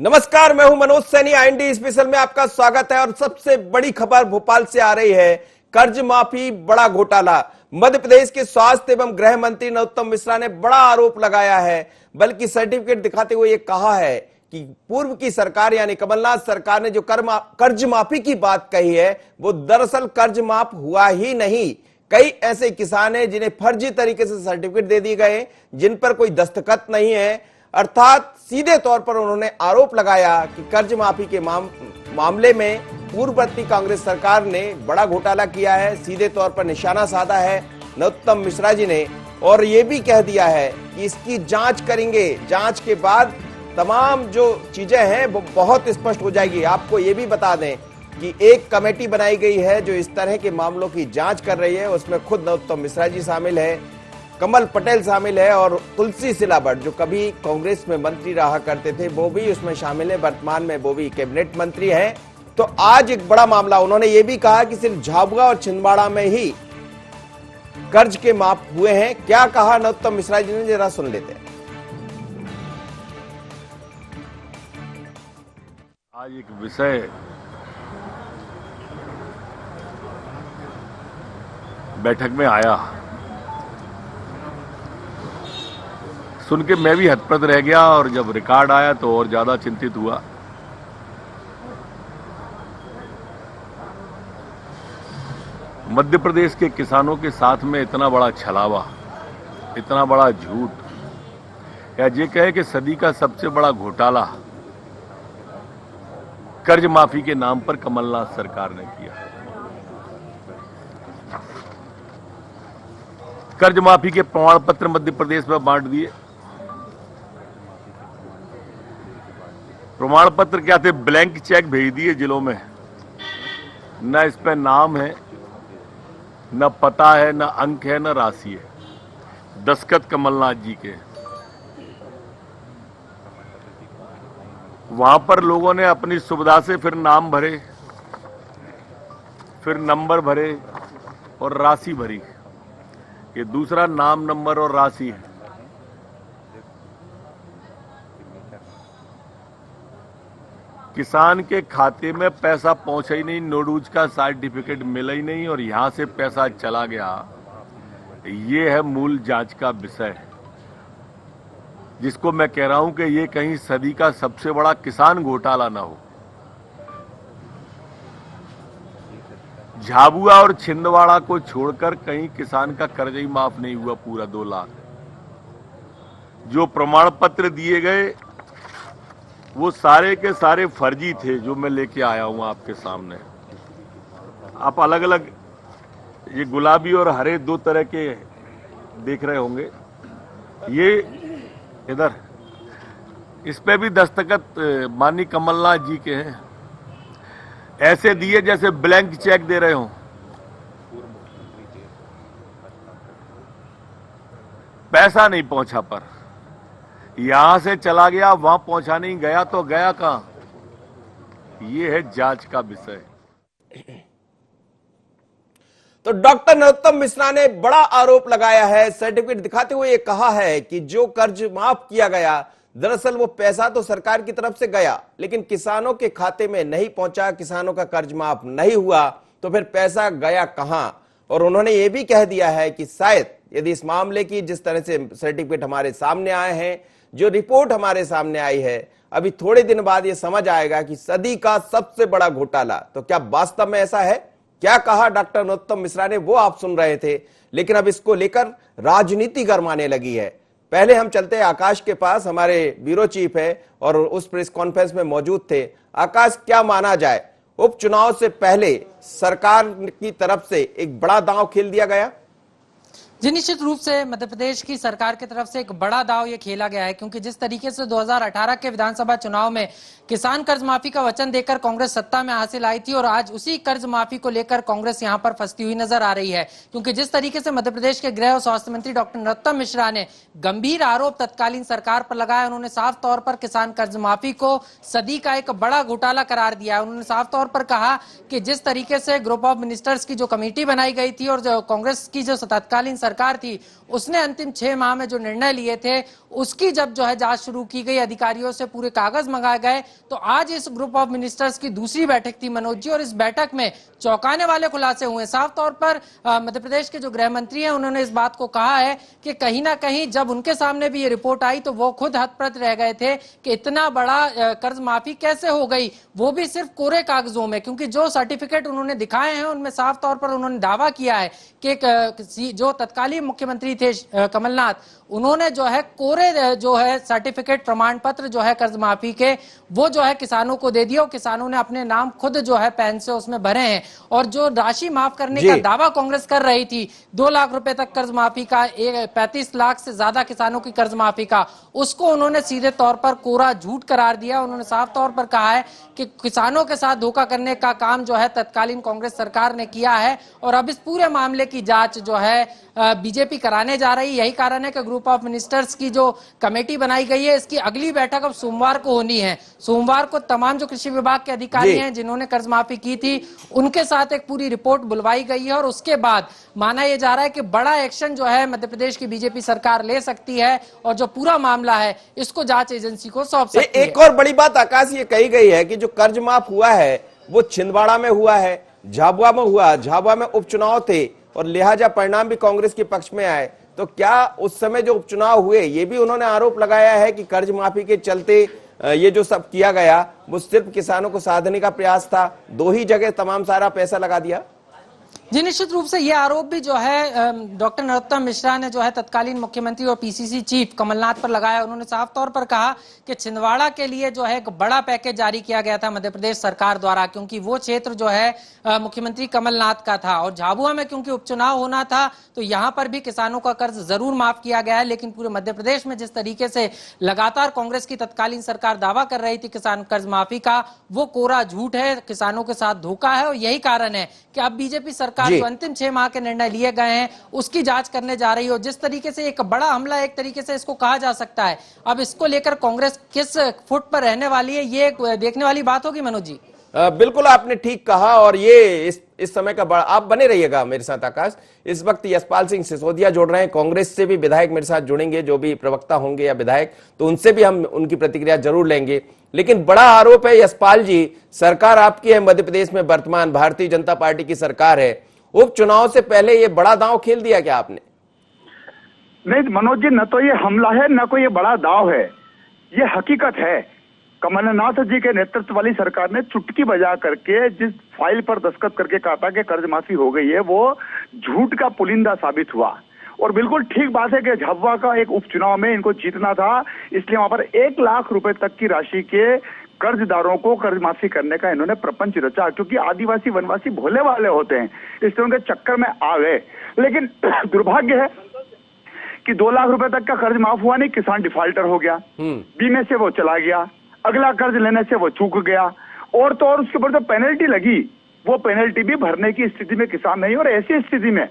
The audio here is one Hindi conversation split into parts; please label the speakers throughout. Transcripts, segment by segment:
Speaker 1: नमस्कार, मैं हूं मनोज सैनी। आईएनडी स्पेशल में आपका स्वागत है। और सबसे बड़ी खबर भोपाल से आ रही है। कर्ज माफी बड़ा घोटाला। मध्य प्रदेश के स्वास्थ्य एवं गृह मंत्री नरोत्तम मिश्रा ने बड़ा आरोप लगाया है, बल्कि सर्टिफिकेट दिखाते हुए यह कहा है कि पूर्व की सरकार यानी कमलनाथ सरकार ने जो कर्ज माफी की बात कही है, वो दरअसल कर्ज माफ हुआ ही नहीं। कई ऐसे किसान हैं जिन्हें फर्जी तरीके से सर्टिफिकेट दे दिए गए, जिन पर कोई दस्तखत नहीं है। अर्थात सीधे तौर पर उन्होंने आरोप लगाया कि कर्ज माफी के मामले में पूर्ववर्ती कांग्रेस सरकार ने बड़ा घोटाला किया है। सीधे तौर पर निशाना साधा है नरोत्तम मिश्रा जी ने, और यह भी कह दिया है कि इसकी जांच करेंगे। जांच के बाद तमाम जो चीजें हैं वो बहुत स्पष्ट हो जाएगी। आपको यह भी बता दें कि एक कमेटी बनाई गई है जो इस तरह के मामलों की जांच कर रही है। उसमें खुद नरोत्तम मिश्रा जी शामिल है, कमल पटेल शामिल है और तुलसी सिलावट जो कभी कांग्रेस में मंत्री रहा करते थे वो भी उसमें शामिल है। वर्तमान में वो भी कैबिनेट मंत्री हैं। तो आज एक बड़ा मामला, उन्होंने ये भी कहा कि सिर्फ झाबुआ और छिंदवाड़ा में ही कर्ज के माफ हुए हैं। क्या कहा नरोत्तम मिश्रा जी ने, जरा सुन लेते हैं।
Speaker 2: आज एक विषय बैठक में आया, सुन के मैं भी हतप्रभ रह गया, और जब रिकॉर्ड आया तो और ज्यादा चिंतित हुआ। मध्य प्रदेश के किसानों के साथ में इतना बड़ा छलावा, इतना बड़ा झूठ, या ये कहे कि सदी का सबसे बड़ा घोटाला कर्ज माफी के नाम पर कमलनाथ सरकार ने किया। कर्ज माफी के प्रमाण पत्र मध्य प्रदेश में बांट दिए। प्रमाण पत्र क्या थे? ब्लैंक चेक भेज दिए जिलों में। न इस पे नाम है, न पता है, न अंक है, न राशि है। दस्तखत कमलनाथ जी के। वहां पर लोगों ने अपनी सुविधा से फिर नाम भरे, फिर नंबर भरे और राशि भरी। ये दूसरा नाम, नंबर और राशि है। किसान के खाते में पैसा पहुंचा ही नहीं, नोडूज का सर्टिफिकेट मिला ही नहीं, और यहां से पैसा चला गया। ये है मूल जांच का विषय, जिसको मैं कह रहा हूं कि ये कहीं सदी का सबसे बड़ा किसान घोटाला ना हो। झाबुआ और छिंदवाड़ा को छोड़कर कहीं किसान का कर्ज ही माफ नहीं हुआ, पूरा 2 लाख। जो प्रमाण पत्र दिए गए वो सारे के सारे फर्जी थे, जो मैं लेके आया हूं आपके सामने। आप अलग अलग ये गुलाबी और हरे 2 तरह के देख रहे होंगे। ये इधर इस पे भी दस्तखत माननीय कमलनाथ जी के हैं। ऐसे दिए जैसे ब्लैंक चेक दे रहे हो। पैसा नहीं पहुंचा, पर यहां से चला गया, वहां पहुंचा नहीं गया, तो गया कहां? ये है जांच का विषय।
Speaker 1: तो डॉक्टर नरोत्तम मिश्रा ने बड़ा आरोप लगाया है। सर्टिफिकेट दिखाते हुए ये कहा है कि जो कर्ज माफ किया गया, दरअसल वो पैसा तो सरकार की तरफ से गया, लेकिन किसानों के खाते में नहीं पहुंचा। किसानों का कर्ज माफ नहीं हुआ, तो फिर पैसा गया कहां? और उन्होंने ये भी कह दिया है कि शायद यदि इस मामले की जिस तरह से सर्टिफिकेट हमारे सामने आए हैं, जो रिपोर्ट हमारे सामने आई है, अभी थोड़े दिन बाद ये समझ आएगा कि सदी का सबसे बड़ा घोटाला। तो क्या वास्तव में ऐसा है? क्या कहा डॉक्टर नरोत्तम मिश्रा ने, वो आप सुन रहे थे। लेकिन अब इसको लेकर राजनीति गरमाने लगी है। पहले हम चलते हैं आकाश के पास, हमारे ब्यूरो चीफ है और उस प्रेस कॉन्फ्रेंस में मौजूद थे। आकाश, क्या माना जाए, उपचुनाव से पहले सरकार की तरफ से एक बड़ा दांव खेल दिया गया?
Speaker 3: जी, निश्चित रूप से मध्य प्रदेश की सरकार की तरफ से एक बड़ा दाव ये खेला गया है, क्योंकि जिस तरीके से 2018 के विधानसभा चुनाव में किसान कर्ज माफी का वचन देकर कांग्रेस सत्ता में हासिल आई थी, और आज उसी कर्ज माफी को लेकर कांग्रेस यहां पर फंसती हुई नजर आ रही है। क्योंकि जिस तरीके से मध्य प्रदेश के गृह और स्वास्थ्य मंत्री डॉक्टर नरोत्तम मिश्रा ने गंभीर आरोप तत्कालीन सरकार पर लगाया, उन्होंने साफ तौर पर किसान कर्ज माफी को सदी का एक बड़ा घोटाला करार दिया है। उन्होंने साफ तौर पर कहा कि जिस तरीके से ग्रुप ऑफ मिनिस्टर्स की जो कमेटी बनाई गई थी और जो कांग्रेस की जो तत्कालीन सरकार थी उसने अंतिम 6 माह में जो निर्णय लिए थे उसकी जब जो है जांच शुरू की गई, अधिकारियों से पूरे कागज मंगाए गए, तो आज इस ग्रुप ऑफ मिनिस्टर्स की दूसरी बैठक थी मनोज जी, और इस बैठक में चौंकाने वाले खुलासे हुए। साफ तौर पर मध्य प्रदेश के जो गृह मंत्री हैं उन्होंने इस बात को कहा है कि कहीं ना कहीं जब उनके सामने भी ये रिपोर्ट आई तो वो खुद हतप्रत रह गए थे कि इतना बड़ा कर्ज माफी कैसे हो गई, वो भी सिर्फ कोरे कागजों में, क्योंकि जो सर्टिफिकेट उन्होंने दिखाए हैं उनमें साफ तौर पर उन्होंने दावा किया है कि जो तत्कालीन मुख्यमंत्री थे कमलनाथ, उन्होंने जो है कोरे जो है सर्टिफिकेट प्रमाण पत्र जो है कर्ज माफी के वो जो है किसानों को दे दिया और किसानों ने अपने नाम खुद जो है पेन से उसमें भरे हैं। और जो राशि माफ करने का दावा कांग्रेस कर रही थी 2 लाख रुपए तक कर्ज माफी का, 35 लाख से ज्यादा किसानों की कर्ज माफी का, उसको उन्होंने सीधे तौर पर कोरा झूठ करार दिया। उन्होंने साफ तौर पर कहा है कि किसानों के साथ धोखा करने का काम जो है तत्कालीन कांग्रेस सरकार ने किया है और अब इस पूरे मामले की जांच जो है बीजेपी कराने जा रही है। यही कारण है कि ग्रुप ऑफ मिनिस्टर्स की जो कमेटी बनाई गई है इसकी अगली बैठक अब सोमवार को होनी है। सोमवार को तमाम जो कृषि विभाग के अधिकारी हैं जिन्होंने कर्ज माफी की थी उनके साथ एक पूरी रिपोर्ट बुलवाई गई है और उसके बाद माना यह जा रहा है कि बड़ा एक्शन जो है मध्य प्रदेश की बीजेपी सरकार ले सकती है और जो पूरा मामला है इसको जांच एजेंसी को सौंप सकती है।
Speaker 1: एक और बड़ी बात आकाश ये कही गई है कि जो कर्ज माफ हुआ है वो छिंदवाड़ा में हुआ है, झाबुआ में हुआ, झाबुआ में उपचुनाव थे और लिहाजा परिणाम भी कांग्रेस के पक्ष में आए। तो क्या उस समय जो उपचुनाव हुए ये भी उन्होंने आरोप लगाया है कि कर्ज माफी के चलते ये जो सब किया गया वो सिर्फ किसानों को साधने का प्रयास था, 2 ही जगह तमाम सारा पैसा लगा दिया?
Speaker 3: जी निश्चित रूप से ये आरोप भी जो है डॉक्टर नरोत्तम मिश्रा ने जो है तत्कालीन मुख्यमंत्री और पीसीसी चीफ कमलनाथ पर लगाया। उन्होंने साफ तौर पर कहा कि छिंदवाड़ा के लिए जो है एक बड़ा पैकेज जारी किया गया था मध्य प्रदेश सरकार द्वारा, क्योंकि वो क्षेत्र जो है मुख्यमंत्री कमलनाथ का था और झाबुआ में क्योंकि उपचुनाव होना था तो यहाँ पर भी किसानों का कर्ज जरूर माफ किया गया है। लेकिन पूरे मध्य प्रदेश में जिस तरीके से लगातार कांग्रेस की तत्कालीन सरकार दावा कर रही थी किसान कर्ज माफी का, वो कोरा झूठ है, किसानों के साथ धोखा है और यही कारण है कि अब बीजेपी सरकार जो अंतिम 6 माह के निर्णय लिए गए हैं उसकी जांच करने जा रही है। जिस तरीके से एक बड़ा हमला एक तरीके से इसको कहा जा सकता है, अब इसको लेकर कांग्रेस किस फुट पर रहने वाली है ये देखने वाली बात होगी। मनोज जी
Speaker 1: बिल्कुल आपने ठीक कहा और ये इस समय का बड़ा, आप बने रहिएगा मेरे साथ आकाश। इस वक्त यशपाल सिंह सिसोदिया जुड़ रहे हैं, कांग्रेस से भी विधायक मेरे साथ जुड़ेंगे, जो भी प्रवक्ता होंगे या विधायक, तो उनसे भी हम उनकी प्रतिक्रिया जरूर लेंगे। लेकिन बड़ा आरोप है यशपाल जी, सरकार आपकी है मध्य प्रदेश में, वर्तमान भारतीय जनता पार्टी की सरकार है, उपचुनाव से पहले ये बड़ा दांव खेल दिया क्या आपने?
Speaker 4: नहीं मनोज जी, न तो ये हमला है न कोई ये बड़ा दांव है, ये हकीकत है। कमलनाथ जी के नेतृत्व वाली सरकार ने चुटकी बजा करके जिस फाइल पर दस्तखत करके कहा था कि कर्ज माफी हो गई है, वो झूठ का पुलिंदा साबित हुआ। और बिल्कुल ठीक बात है कि झाबुआ का एक उपचुनाव में इनको जीतना था, इसलिए वहां पर 1 लाख रुपए तक की राशि के कर्जदारों को कर्ज माफी करने का इन्होंने प्रपंच रचा, क्योंकि आदिवासी वनवासी भोले वाले होते हैं, इसलिए उनके चक्कर में आ गए। लेकिन दुर्भाग्य है कि 2 लाख रुपए तक का कर्ज माफ हुआ नहीं, किसान डिफॉल्टर हो गया, बीमे से वो चला गया, अगला कर्ज लेने से वो चूक गया, और तो और उसके ऊपर जो पेनल्टी लगी वो पेनल्टी भी भरने की स्थिति में किसान नहीं। और ऐसी स्थिति में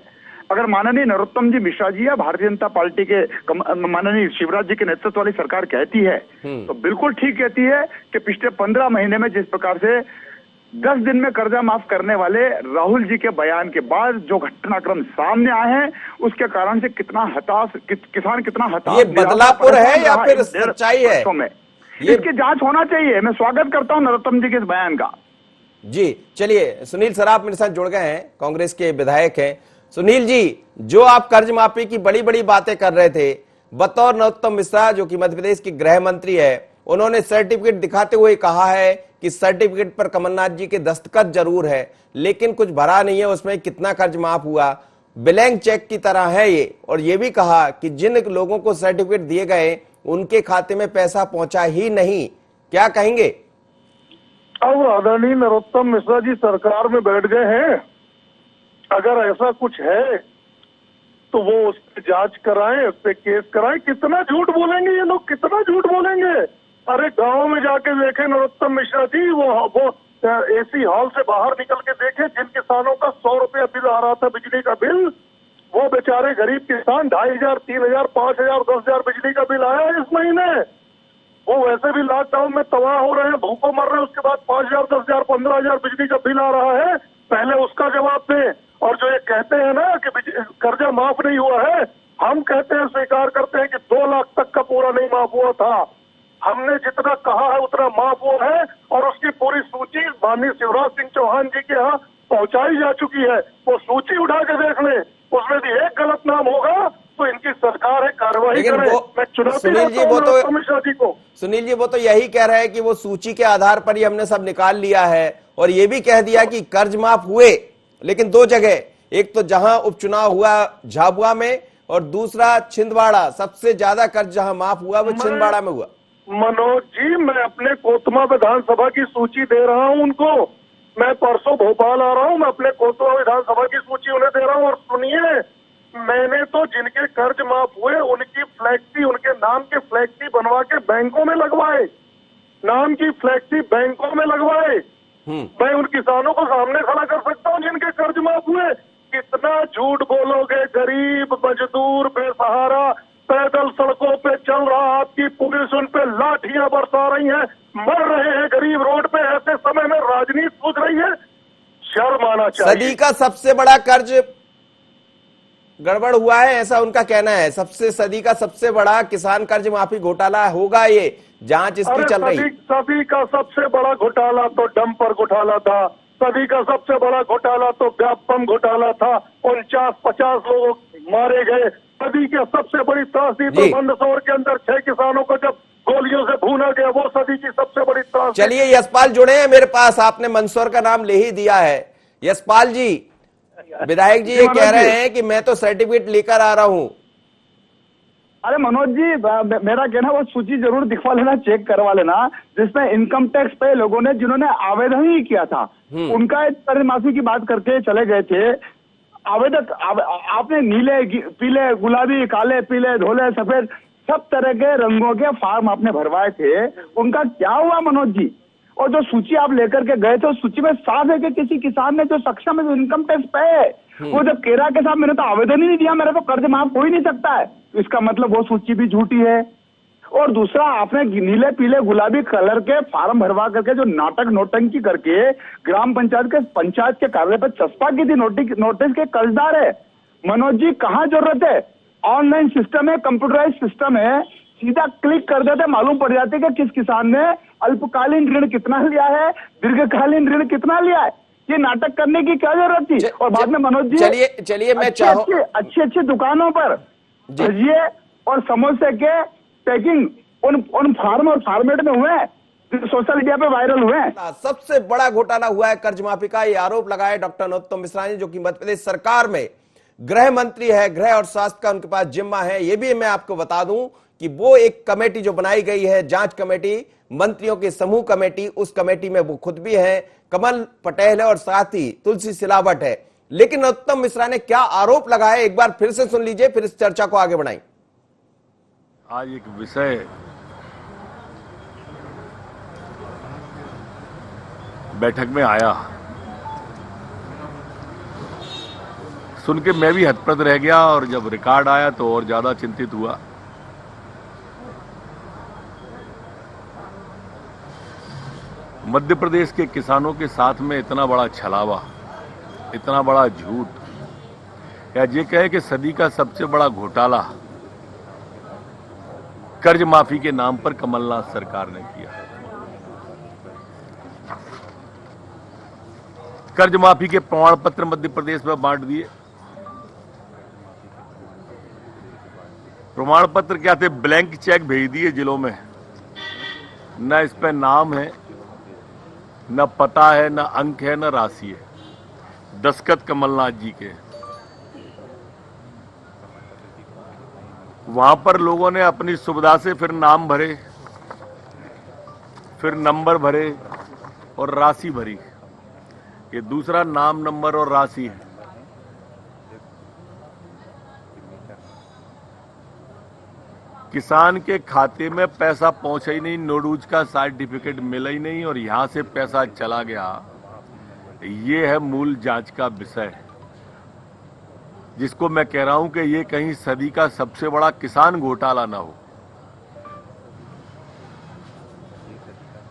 Speaker 4: अगर माननीय नरोत्तम जी मिश्रा जी या भारतीय जनता पार्टी के माननीय शिवराज जी के नेतृत्व वाली सरकार कहती है तो बिल्कुल ठीक कहती है कि पिछले 15 महीने में जिस प्रकार से 10 दिन में कर्जा माफ करने वाले राहुल जी के बयान के बाद जो घटनाक्रम सामने आए हैं उसके कारण से कितना हताश किसान कितना हताश,
Speaker 1: ये बदलापुर है या फिर सच्चाई है?
Speaker 4: इसकी जांच होना चाहिए। मैं स्वागत करता हूं नरोत्तम जी के इस बयान का।
Speaker 1: जी चलिए, सुनील सराफ मेरे साथ जुड़ गए हैं, कांग्रेस के विधायक हैं। सुनील जी, जो आप कर्ज माफी की बड़ी बड़ी बातें कर रहे थे, बतौर नरोत्तम मिश्रा जो कि मध्य प्रदेश के गृह मंत्री है, उन्होंने सर्टिफिकेट दिखाते हुए कहा है कि सर्टिफिकेट पर कमलनाथ जी के दस्तखत जरूर है लेकिन कुछ भरा नहीं है उसमें कितना कर्ज माफ हुआ, ब्लैंक चेक की तरह है ये। और ये भी कहा कि जिन लोगों को सर्टिफिकेट दिए गए उनके खाते में पैसा पहुंचा ही नहीं। क्या कहेंगे?
Speaker 5: अब आदरणीय नरोत्तम मिश्रा जी सरकार में बैठ गए हैं, अगर ऐसा कुछ है तो वो उस पर जांच कराएं, उस पर केस कराएं। कितना झूठ बोलेंगे ये लोग, कितना झूठ बोलेंगे। अरे गांव में जाके देखे नरोत्तम मिश्रा जी, वो एसी हॉल से बाहर निकल के देखे जिन किसानों का 100 रुपया बिल आ रहा था बिजली का बिल, वो बेचारे गरीब किसान 2500, 3000, 5000, 10,000 बिजली का बिल आया इस महीने। वो वैसे भी लॉकडाउन में तबाह हो रहे हैं, भूखों मर रहे हैं, उसके बाद 5000, 10,000, 15,000 बिजली का बिल आ रहा है। पहले उसका जवाब दें। और जो ये कहते हैं ना कि कर्जा क्या माफ नहीं हुआ है? हम कहते हैं, स्वीकार करते हैं कि 2 लाख तक का पूरा नहीं माफ हुआ था। हमने जितना कहा है उतना माफ हुआ है और उसकी पूरी सूची माननीय शिवराज सिंह चौहान जी के यहाँ पहुंचाई जा चुकी है। वो सूची उठा के देख ले, उसमें भी एक गलत नाम होगा तो इनकी सरकार है कार्रवाई
Speaker 1: लेकिन
Speaker 5: करे।
Speaker 1: वो
Speaker 5: मैं चुनौती
Speaker 1: सुनील जी,
Speaker 5: देता
Speaker 1: वो
Speaker 5: हूं
Speaker 1: तो
Speaker 5: नरोत्तम मिश्रा जी को।
Speaker 1: सुनील जी वो तो यही कह रहे हैं कि वो सूची के आधार पर ही हमने सब निकाल लिया है और ये भी कह दिया कि कर्ज माफ हुए, लेकिन 2 जगह, एक तो जहां उपचुनाव हुआ झाबुआ में और दूसरा छिंदवाड़ा। सबसे ज्यादा कर्ज जहां माफ हुआ वो छिंदवाड़ा में हुआ।
Speaker 5: मनोज जी, मैं अपने कोतमा विधानसभा की सूची दे रहा हूं उनको। मैं परसों भोपाल आ रहा हूं, मैं अपने कोतमा विधानसभा की सूची उन्हें दे रहा हूं। और सुनिए, मैंने तो जिनके कर्ज माफ हुए उनकी फ्लैक्सी, उनके नाम के फ्लैक्सी बनवा के बैंकों में लगवाए, नाम की फ्लैक्सी बैंकों में लगवाए। मैं उन किसानों को सामने खड़ा कर सकता हूं जिनके कर्ज माफ हुए। कितना झूठ बोलोगे? गरीब मजदूर बेसहारा पैदल सड़कों पे चल रहा, आपकी पुलिस उन पे लाठियां बरसा रही है, मर रहे हैं गरीब रोड पे। ऐसे समय में राजनीति सूझ रही है, शर्म आना चाहिए।
Speaker 1: सदी का सबसे बड़ा कर्ज गड़बड़ हुआ है ऐसा उनका कहना है। सदी का सबसे बड़ा किसान कर्ज माफी घोटाला होगा, ये जांच इसकी चल रही।
Speaker 5: सदी का सबसे बड़ा घोटाला तो डंपर घोटाला था। सदी का सबसे बड़ा घोटाला तो व्यापम घोटाला था। 49-50 लोग मारे गए। सदी की सबसे बड़ी त्रासदी तो मंदसौर के अंदर 6 किसानों को जब गोलियों से भूना गया, वो सदी की सबसे बड़ी त्रासदी।
Speaker 1: चलिए, यशपाल जुड़े हैं मेरे पास, आपने मंदसौर का नाम ले ही दिया है। यशपाल जी, विधायक जी ये कह रहे हैं कि मैं तो सर्टिफिकेट लेकर आ रहा हूं।
Speaker 4: अरे मनोज जी, मेरा कहना वो सूची जरूर दिखवा लेना, चेक करवा लेना, जिसमें इनकम टैक्स पे लोगों ने जिन्होंने आवेदन ही किया था उनका कर्ज माफी की बात करके चले गए थे। आवेदक आपने नीले, पीले, गुलाबी, काले, पीले, धोले, सफेद सब तरह के रंगों के फॉर्म आपने भरवाए थे, उनका क्या हुआ मनोज जी? और जो सूची आप लेकर के गए थे उस सूची में साफ है कि किसी किसान ने जो सक्षम है, जो इनकम टैक्स पे है, वो जब कह रहा के साथ मैंने तो आवेदन ही नहीं दिया, मेरा तो कर्ज माफ हो ही नहीं सकता है, तो इसका मतलब वो सूची भी झूठी है। और दूसरा, आपने नीले, पीले, गुलाबी कलर के फॉर्म भरवा करके जो नाटक नौटंकी करके ग्राम पंचायत के कार्यालय पर चस्पा की थी, नोटिस के कर्जदार है। मनोज जी, कहाँ जरूरत है? ऑनलाइन सिस्टम है, कंप्यूटराइज सिस्टम है, सीधा क्लिक कर देते मालूम पड़ जाते कि किस किसान ने अल्पकालीन ऋण कितना लिया है, दीर्घकालीन ऋण कितना लिया है। ये नाटक करने की क्या जरूरत थी? और बाद में मनोज जी,
Speaker 1: चलिए मैं चाहूं
Speaker 4: अच्छी दुकानों पर भजिए और समोसे के पैकिंग उन फार्म और फॉर्मेट में हुए जो सोशल मीडिया पे वायरल हुए।
Speaker 1: सबसे बड़ा घोटाला हुआ है कर्ज माफी का, ये आरोप लगाया डॉक्टर नरोत्तम मिश्रा ने, जो कि मध्य प्रदेश सरकार में गृह मंत्री है, गृह और स्वास्थ्य का उनके पास जिम्मा है। ये भी मैं आपको बता दूं कि वो एक कमेटी जो बनाई गई है, जांच कमेटी, मंत्रियों के समूह कमेटी, उस कमेटी में वो खुद भी है, कमल पटेल है और साथ ही तुलसी सिलावट है। लेकिन नरोत्तम मिश्रा ने क्या आरोप लगाए, एक बार फिर से सुन लीजिए, फिर इस चर्चा को आगे बढ़ाएं।
Speaker 2: आज एक विषय बैठक में आया, सुन के मैं भी हतप्रभ रह गया और जब रिकॉर्ड आया तो और ज्यादा चिंतित हुआ। मध्य प्रदेश के किसानों के साथ में इतना बड़ा छलावा, इतना बड़ा झूठ, या ये कहे कि सदी का सबसे बड़ा घोटाला कर्ज माफी के नाम पर कमलनाथ सरकार ने किया। कर्ज माफी के प्रमाण पत्र मध्य प्रदेश में बांट दिए। प्रमाण पत्र क्या थे? ब्लैंक चेक भेज दिए जिलों में, न इस पे नाम है, न पता है, न अंक है, न राशि है, दस्तखत कमलनाथ जी के। वहां पर लोगों ने अपनी सुविधा से फिर नाम भरे, फिर नंबर भरे और राशि भरी। ये दूसरा नाम, नंबर और राशि है। किसान के खाते में पैसा पहुंचा ही नहीं, नोडूज का सर्टिफिकेट मिला ही नहीं और यहां से पैसा चला गया। ये है मूल जांच का विषय, जिसको मैं कह रहा हूं कि ये कहीं सदी का सबसे बड़ा किसान घोटाला ना हो।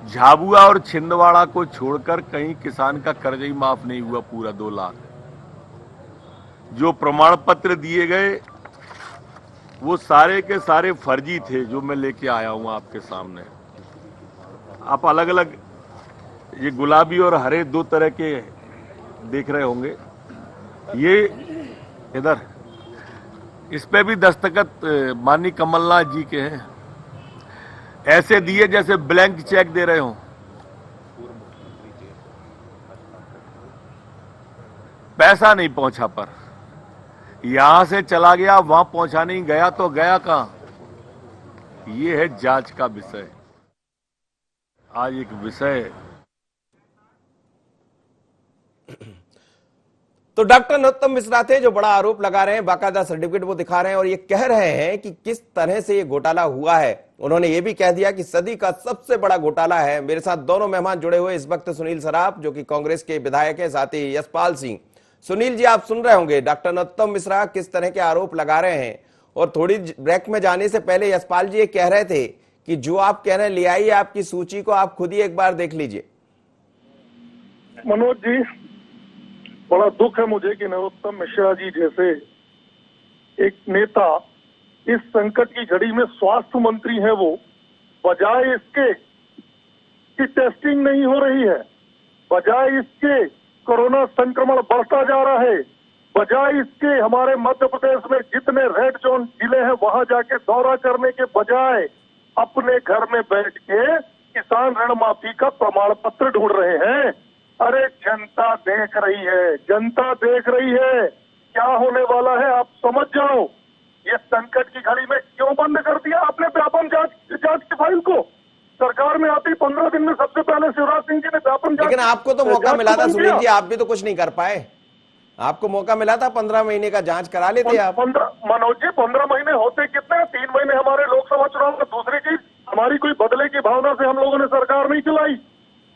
Speaker 2: झाबुआ और छिंदवाड़ा को छोड़कर कहीं किसान का कर्ज ही माफ नहीं हुआ पूरा 2 लाख। जो प्रमाण पत्र दिए गए वो सारे के सारे फर्जी थे, जो मैं लेके आया हूं आपके सामने। आप अलग अलग ये गुलाबी और हरे दो तरह के देख रहे होंगे। ये इधर इस पे भी दस्तखत माननीय कमलनाथ जी के हैं। ऐसे दिए जैसे ब्लैंक चेक दे रहे हो। पैसा नहीं पहुंचा, पर यहां से चला गया, वहां पहुंचा नहीं गया तो गया कहां? ये है जांच का विषय। आज एक विषय
Speaker 1: तो डॉक्टर नरोत्तम मिश्रा थे जो बड़ा आरोप लगा रहे हैं, बाकायदा सर्टिफिकेट वो दिखा रहे हैं और ये कह रहे हैं कि किस तरह से ये घोटाला हुआ है। उन्होंने ये भी कह दिया कि सदी का सबसे बड़ा घोटाला है। मेरे साथ दोनों मेहमान जुड़े हुए इस वक्त सुनील सराफ जो कि कांग्रेस के विधायक है, साथ ही यशपाल सिंह। सुनील जी, आप सुन रहे होंगे डॉक्टर नरोत्तम मिश्रा किस तरह के आरोप लगा रहे हैं। और थोड़ी ब्रेक में जाने से पहले यशपाल जी ये कह रहे थे कि जो आप कह रहे हैं ले आइए आपकी सूची को, आप खुद ही एक बार देख लीजिए।
Speaker 5: मनोज जी, बड़ा दुख है मुझे कि नरोत्तम मिश्रा जी जैसे एक नेता इस संकट की घड़ी में स्वास्थ्य मंत्री हैं, वो बजाय इसके कि टेस्टिंग नहीं हो रही है, बजाय इसके कोरोना संक्रमण बढ़ता जा रहा है, बजाय इसके हमारे मध्य प्रदेश में जितने रेड जोन जिले हैं वहां जाके दौरा करने के बजाय अपने घर में बैठ के किसान ऋण माफी का प्रमाण पत्र ढूंढ रहे हैं। अरे जनता देख रही है, जनता देख रही है क्या होने वाला है, आप समझ जाओ। ये संकट की घड़ी में क्यों बंद कर दिया आपने व्यापम जांच की फाइल को? सरकार में आती 15 दिन में सबसे पहले शिवराज सिंह जी ने व्यापम जांच।
Speaker 1: लेकिन आपको तो मौका मिला था सुनील जी, आप भी तो कुछ नहीं कर पाए। आपको मौका मिला था 15 महीने का, जांच करा लेते आप।
Speaker 5: मनोज जी 15 महीने होते कितने? 3 महीने हमारे लोकसभा चुनाव में। दूसरी चीज, हमारी कोई बदले की भावना से हम लोगों ने सरकार नहीं चलाई,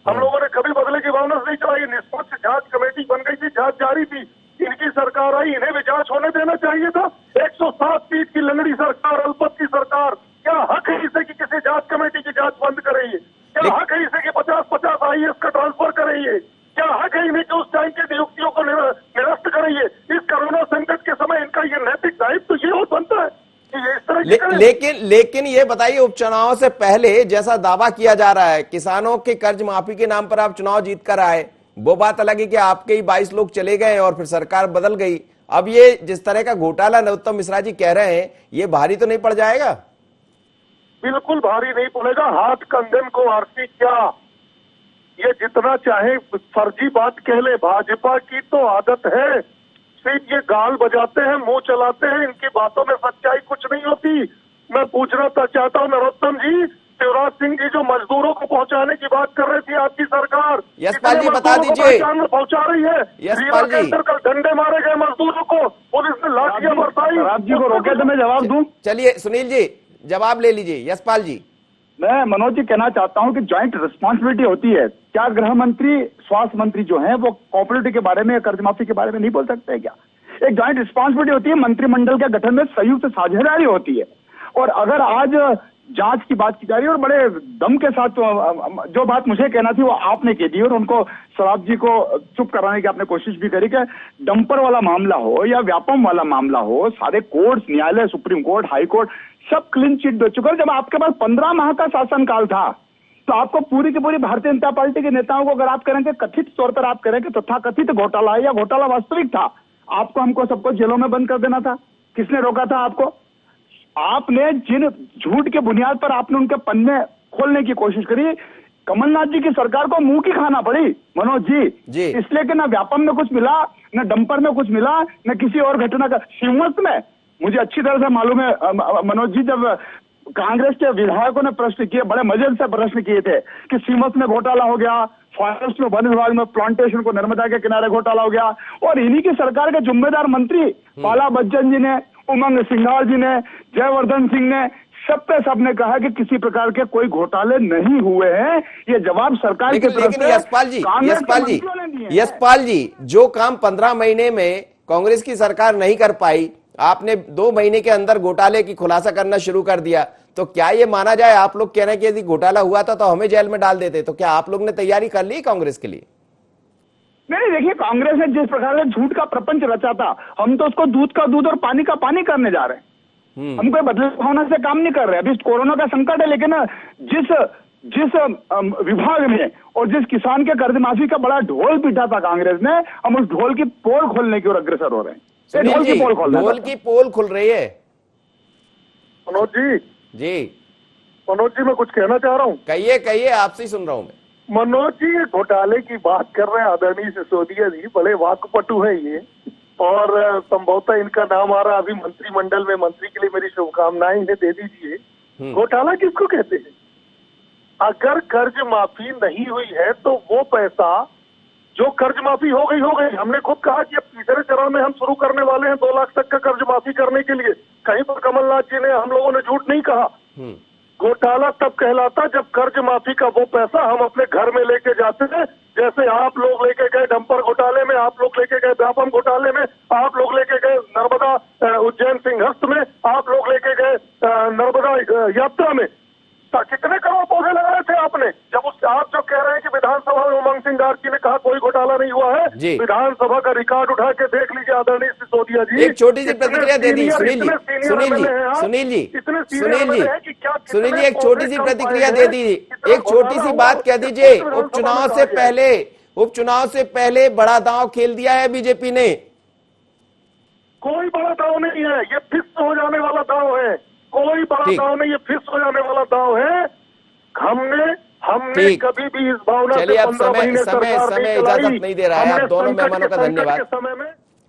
Speaker 5: हम लोगों ने कभी बदले की भावना से नहीं चलाई। निष्पक्ष जांच कमेटी बन गई थी, जांच जारी थी। इनकी सरकार आई, इन्हें भी जांच होने देना चाहिए था। 107 सीट की लंगड़ी सरकार, अल्पत की सरकार, क्या हक है इसे कि किसी जांच कमेटी की जांच बंद करेंगे? क्या हक है इसे कि 50-50 आईएएस का ट्रांसफर करेंगे? क्या हक है इन्हें कि उस टाइम की नियुक्तियों को निरस्त करेंगे? इस कोरोना संकट के समय इनका ये नैतिक दायित्व तो ये हो बनता है कि ये इस तरह
Speaker 1: लेकिन ये बताइए, उपचुनाव से पहले जैसा दावा किया जा रहा है किसानों के कर्ज माफी के नाम पर आप चुनाव जीत कर आए, वो बात अलग है कि आपके ही 22 लोग चले गए और फिर सरकार बदल गई। अब ये जिस तरह का घोटाला नरोत्तम मिश्रा जी कह रहे हैं, ये भारी तो नहीं पड़ जाएगा?
Speaker 5: बिल्कुल भारी नहीं पड़ेगा। हाथ कंधन को आरती क्या, ये जितना चाहे फर्जी बात कह ले, भाजपा की तो आदत है सिर्फ ये गाल बजाते हैं, मुंह चलाते हैं, इनकी बातों में सच्चाई कुछ नहीं होती। मैं पूछना चाहता हूँ नरोत्तम जी, शिवराज सिंह जी जो मजदूरों को पहुंचाने की बात कर रही थी आपकी सरकार,
Speaker 1: यशपाल जी बता दीजिए,
Speaker 5: पहुंचा रही है।
Speaker 1: यशपाल जी,
Speaker 5: कल डंडे मारे गए मजदूरों को, पुलिस ने लाठियां बरसाई।
Speaker 4: आप जी को रोके तो मैं जवाब दूं।
Speaker 1: चलिए सुनील जी जवाब ले लीजिए। यशपाल जी,
Speaker 4: मैं मनोज जी कहना चाहता हूं कि ज्वाइंट रिस्पॉन्सिबिलिटी होती है। क्या गृह मंत्री, स्वास्थ्य मंत्री जो हैं वो कोऑपरेटिव के बारे में, कर्ज माफी के बारे में नहीं बोल सकते क्या? एक ज्वाइंट रिस्पॉन्सिबिलिटी होती है, मंत्रिमंडल के गठन में संयुक्त साझेदारी होती है। और अगर आज जांच की बात की जा रही है और बड़े दम के साथ जो बात मुझे कहना थी वो आपने कह दी और उनको सराफ जी को चुप कराने की आपने कोशिश भी करी कि डंपर वाला मामला हो या व्यापम वाला मामला हो, सारे कोर्ट, न्यायालय, सुप्रीम कोर्ट, हाई कोर्ट सब क्लीन चिट दे चुका है। जब आपके पास 15 माह का शासनकाल था तो आपको पूरी की पूरी भारतीय जनता पार्टी के नेताओं को अगर आप करेंगे कथित तौर पर, आप करेंगे तथाकथित घोटाला है या घोटाला वास्तविक था, आपको हमको सबको जेलों में बंद कर देना था। किसने रोका था आपको? आपने जिन झूठ के बुनियाद पर आपने उनके पन्ने खोलने की कोशिश करी, कमलनाथ जी की सरकार को मुंह की खाना पड़ी मनोज जी। इसलिए कि ना व्यापम में कुछ मिला, न डंपर में कुछ मिला, न किसी और घटना का। सीमस में मुझे अच्छी तरह से मालूम है मनोज जी, जब कांग्रेस के विधायकों ने प्रश्न किए, बड़े मजे से प्रश्न किए थे कि सीमस में घोटाला हो गया, फॉरेस्ट में, वन विभाग में, प्लांटेशन को नर्मदा के किनारे घोटाला हो गया। और इन्हीं की सरकार के जिम्मेदार मंत्री पाला बच्चन जी ने, उमंग सिंघार जी ने, जयवर्धन सिंह ने, सब ने कहा कि किसी प्रकार के कोई घोटाले नहीं हुए हैं। ये जवाब सरकार की तरफ से
Speaker 1: यशपाल जी जो काम 15 महीने में कांग्रेस की सरकार नहीं कर पाई, आपने 2 महीने के अंदर घोटाले की खुलासा करना शुरू कर दिया। तो क्या ये माना जाए, आप लोग कह रहे हैं कि यदि घोटाला हुआ था तो हमें जेल में डाल देते, तो क्या आप लोग ने तैयारी कर ली कांग्रेस के लिए?
Speaker 4: नहीं देखिए, कांग्रेस ने जिस प्रकार से झूठ का प्रपंच रचा था, हम तो उसको दूध का दूध और पानी का पानी करने जा रहे हैं। हम कोई बदलाव होने से काम नहीं कर रहे। अभी कोरोना का संकट है, लेकिन जिस विभाग में और जिस किसान के कर्ज माफी का बड़ा ढोल पीटा था कांग्रेस ने, हम उस ढोल की पोल खोलने की ओर अग्रसर हो रहे हैं। ढोल की पोल खोलने,
Speaker 1: ढोल की पोल खुल रही है।
Speaker 5: मनोज जी,
Speaker 1: जी
Speaker 5: मनोज जी, मैं कुछ कहना चाह रहा हूँ।
Speaker 1: कहिए कहिए, आपसे ही सुन रहा हूं मैं।
Speaker 5: मनोज जी, ये घोटाले की बात कर रहे हैं आदरणीय सिसोदिया जी, बड़े वाकपटु है ये, और संभवतः इनका नाम आ रहा अभी मंत्रिमंडल में। मंत्री के लिए मेरी शुभकामनाएं इन्हें दे दीजिए। घोटाला किसको कहते हैं? अगर कर्ज माफी नहीं हुई है तो वो पैसा जो कर्ज माफी हो गई। हमने खुद कहा कि अब तीसरे चरण में हम शुरू करने वाले हैं 2 लाख तक का कर्ज माफी करने के लिए। कहीं पर कमलनाथ जी ने, हम लोगों ने झूठ नहीं कहा। घोटाला तब कहलाता जब कर्ज माफी का वो पैसा हम अपने घर में लेके जाते हैं, जैसे आप लोग लेके गए डंपर घोटाले में, आप लोग लेके गए व्यापम घोटाले में, आप लोग लेके गए नर्मदा उज्जैन सिंहस्थ में, आप लोग लेके गए नर्मदा यात्रा में। कितने करोड़ पौधे लगाए थे आपने? जब आप जो कह रहे हैं कि विधानसभा में उमंग सिंह गार्गी ने कहा कोई घोटाला नहीं हुआ है, विधानसभा का रिकॉर्ड उठा के देख लीजिए आदरणीय सिसोदिया जी।
Speaker 1: एक छोटी सी प्रतिक्रिया दे दी सुनील जी, एक छोटी सी प्रतिक्रिया दे दी। एक छोटी सी बात कह दीजिए, उपचुनाव से पहले बड़ा दांव खेल दिया है बीजेपी ने।
Speaker 5: कोई बड़ा दांव नहीं है, ये फिक्स हो जाने वाला दांव है। कोई बड़ा दांव नहीं, ये फिक्स हो जाने वाला दांव है। हमने कभी भी इस भावना से 15 महीने
Speaker 1: समय इजाजत नहीं दे रहा है। आप दोनों मेहमानों का धन्यवाद।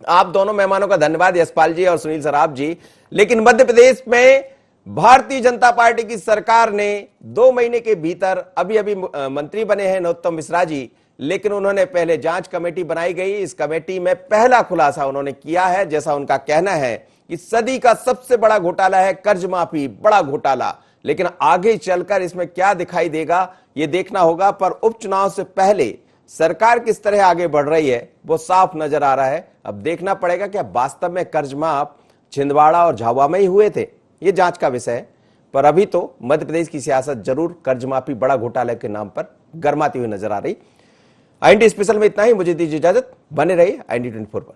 Speaker 1: आप दोनों मेहमानों का धन्यवाद, यशपाल जी और सुनील सराफ जी। लेकिन मध्य प्रदेश में भारतीय जनता पार्टी की सरकार ने 2 महीने के भीतर, अभी मंत्री बने हैं नरोत्तम मिश्रा जी, लेकिन उन्होंने पहले जांच कमेटी बनाई गई। इस कमेटी में पहला खुलासा उन्होंने किया है, जैसा उनका कहना है कि सदी का सबसे बड़ा घोटाला है कर्ज माफी, बड़ा घोटाला। लेकिन आगे चलकर इसमें क्या दिखाई देगा यह देखना होगा। पर उपचुनाव से पहले सरकार किस तरह आगे बढ़ रही है वो साफ नजर आ रहा है। अब देखना पड़ेगा कि वास्तव में कर्ज माफ छिंदवाड़ा और झाबुआ में ही हुए थे, ये जांच का विषय है। पर अभी तो मध्य प्रदेश की सियासत जरूर कर्ज माफी बड़ा घोटाले के नाम पर गरमाती हुई नजर आ रही। IND स्पेशल में इतना ही, मुझे दीजिए इजाजत। बने रहिए IND 24 पर।